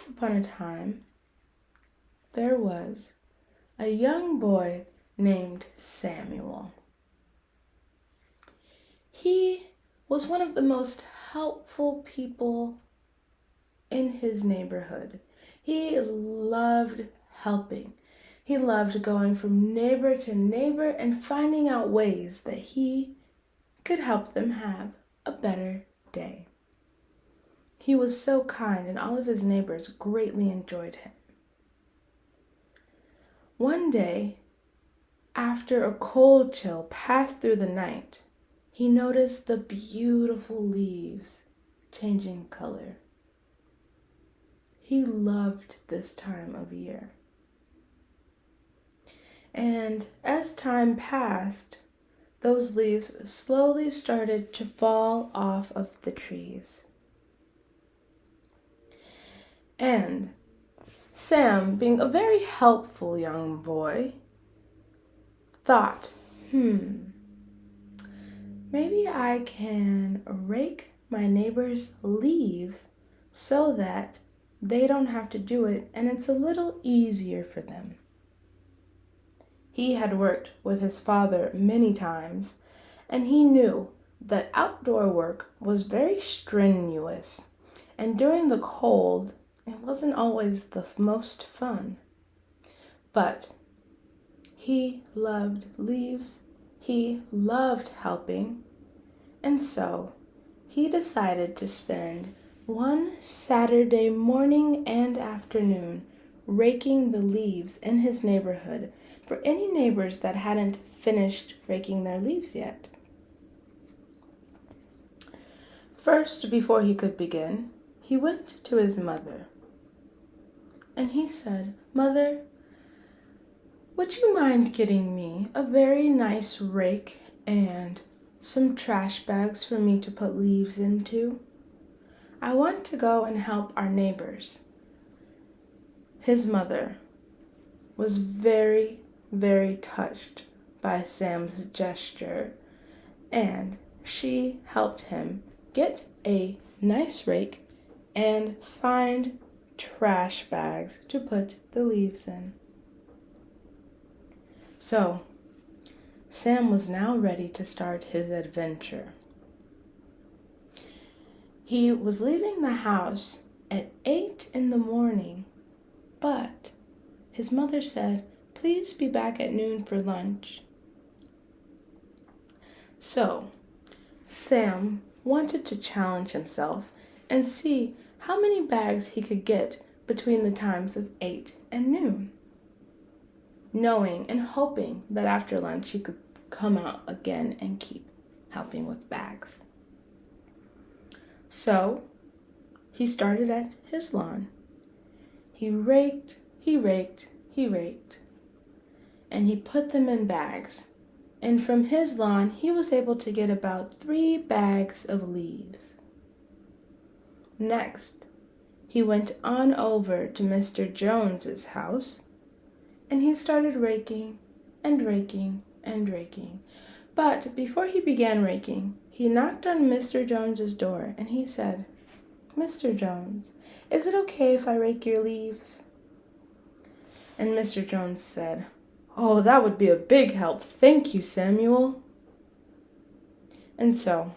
Once upon a time, there was a young boy named Samuel. He was one of the most helpful people in his neighborhood. He loved helping. He loved going from neighbor to neighbor and finding out ways that he could help them have a better day. He was so kind, and all of his neighbors greatly enjoyed him. One day, after a cold chill passed through the night, he noticed the beautiful leaves changing color. He loved this time of year. And as time passed, those leaves slowly started to fall off of the trees. And Sam, being a very helpful young boy, thought, maybe I can rake my neighbor's leaves so that they don't have to do it and it's a little easier for them. He had worked with his father many times, and he knew that outdoor work was very strenuous, and during the cold, it wasn't always the most fun. But he loved leaves, he loved helping, and so he decided to spend one Saturday morning and afternoon raking the leaves in his neighborhood for any neighbors that hadn't finished raking their leaves yet. First, before he could begin, he went to his mother. And he said, "Mother, would you mind getting me a very nice rake and some trash bags for me to put leaves into? I want to go and help our neighbors." His mother was very, very touched by Sam's gesture, and she helped him get a nice rake and find trash bags to put the leaves in. So, Sam was now ready to start his adventure. He was leaving the house at 8 in the morning, but his mother said, "Please be back at noon for lunch." So, Sam wanted to challenge himself and see how many bags he could get between the times of 8 and noon, knowing and hoping that after lunch he could come out again and keep helping with bags. So, he started at his lawn. He raked, and he put them in bags. And from his lawn, he was able to get about 3 bags of leaves. Next, he went on over to Mr. Jones's house, and he started raking. But before he began raking, he knocked on Mr. Jones's door, and he said, "Mr. Jones, is it okay if I rake your leaves?" And Mr. Jones said, "Oh, that would be a big help. Thank you, Samuel." And so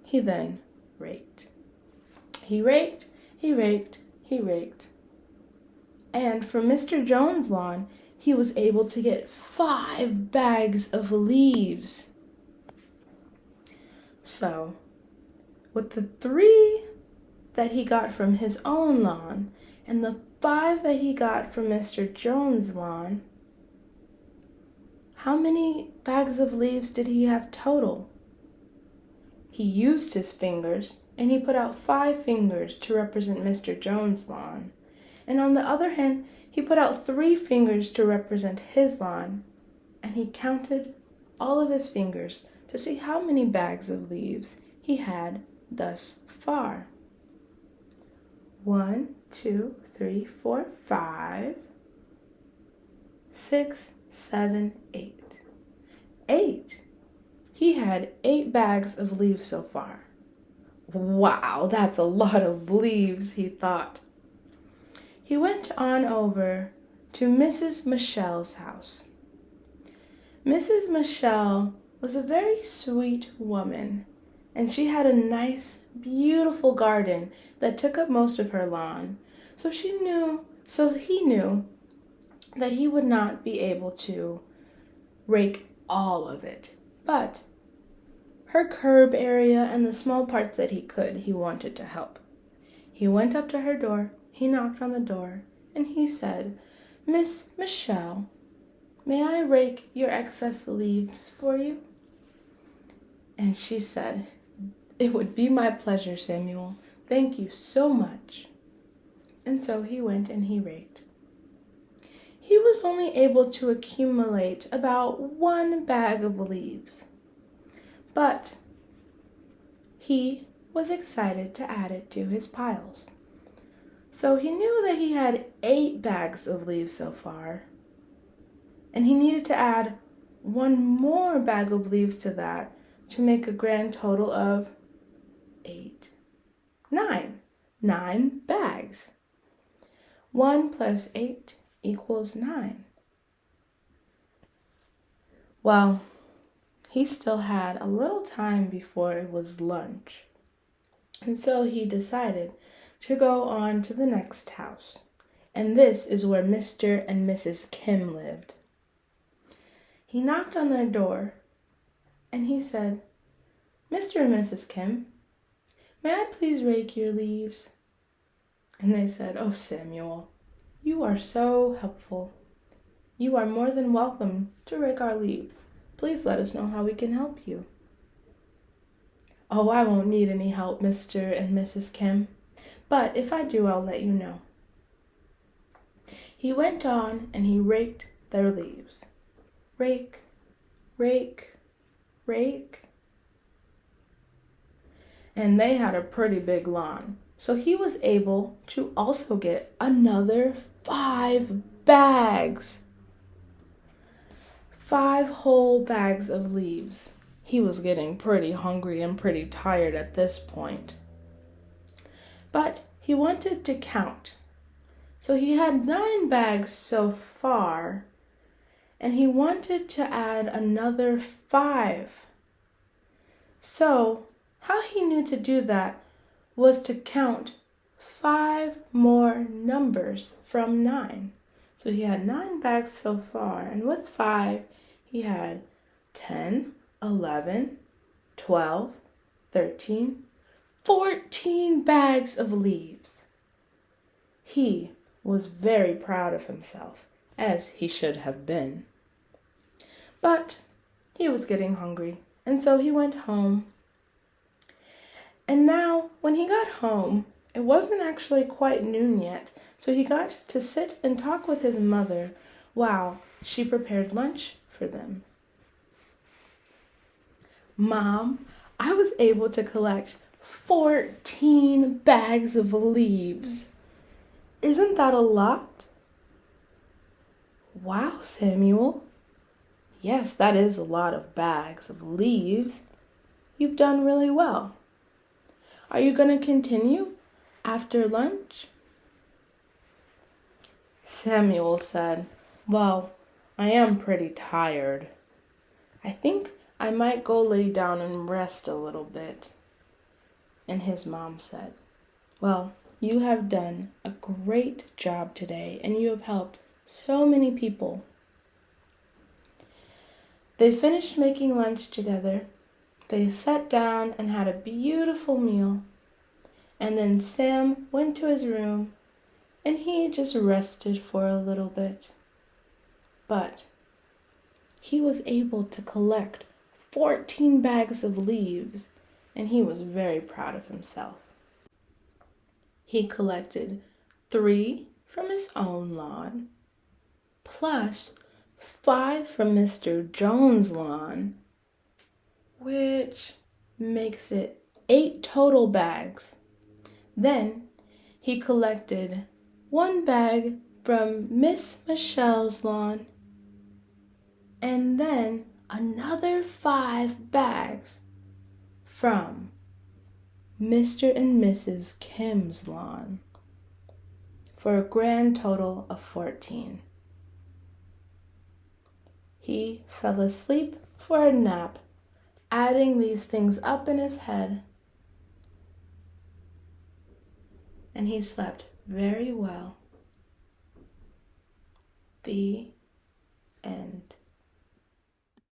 he then raked. He raked. And from Mr. Jones' lawn, he was able to get 5 bags of leaves. So, with the 3 that he got from his own lawn and the 5 that he got from Mr. Jones' lawn, how many bags of leaves did he have total? He used his fingers, and he put out 5 fingers to represent Mr. Jones' lawn. And on the other hand, he put out 3 fingers to represent his lawn, and he counted all of his fingers to see how many bags of leaves he had thus far. 1, 2, 3, 4, 5, 6, 7, 8. 8. He had 8 bags of leaves so far. Wow, that's a lot of leaves, he thought. he went on over to Mrs. Michelle's house. Mrs. Michelle was a very sweet woman, and she had a nice, beautiful garden that took up most of her lawn. So he knew that he would not be able to rake all of it, but her curb area and the small parts that he wanted to help. He went up to her door, he knocked on the door, and he said, "Miss Michelle, may I rake your excess leaves for you?" And she said, "It would be my pleasure, Samuel. Thank you so much." And so he went and he raked. He was only able to accumulate about 1 bag of leaves, but he was excited to add it to his piles. So he knew that he had 8 bags of leaves so far, and he needed to add 1 more bag of leaves to that to make a grand total of 9 bags. 1 plus 8 equals 9. Well, he still had a little time before it was lunch, and so he decided to go on to the next house, and this is where Mr. and Mrs. Kim lived. He knocked on their door, and he said, "Mr. and Mrs. Kim, may I please rake your leaves?" And they said, "Oh, Samuel, you are so helpful. You are more than welcome to rake our leaves. Please let us know how we can help you." "Oh, I won't need any help, Mr. and Mrs. Kim, but if I do, I'll let you know." He went on and he raked their leaves. Rake, rake, rake. And they had a pretty big lawn, so he was able to also get another 5 bags. 5 whole bags of leaves. He was getting pretty hungry and pretty tired at this point. But he wanted to count. So he had 9 bags so far, and he wanted to add another 5. So how he knew to do that was to count 5 more numbers from 9. So he had 9 bags so far, and with 5, he had 10, 11, 12, 13, 14 bags of leaves. He was very proud of himself, as he should have been. But he was getting hungry, and so he went home. And now, when he got home, it wasn't actually quite noon yet, so he got to sit and talk with his mother while she prepared lunch for them. "Mom, I was able to collect 14 bags of leaves. Isn't that a lot?" "Wow, Samuel. Yes, that is a lot of bags of leaves. You've done really well. Are you going to continue after lunch?" Samuel said, "Well, I am pretty tired. I think I might go lay down and rest a little bit." And his mom said, "Well, you have done a great job today, and you have helped so many people." They finished making lunch together. They sat down and had a beautiful meal. And then Sam went to his room, and he just rested for a little bit. But he was able to collect 14 bags of leaves, and he was very proud of himself. He collected 3 from his own lawn, plus 5 from Mr. Jones' lawn, which makes it 8 total bags. Then he collected 1 bag from Miss Michelle's lawn, and then another 5 bags from Mr. and Mrs. Kim's lawn. for a grand total of 14. He fell asleep for a nap, adding these things up in his head, and he slept very well. The end.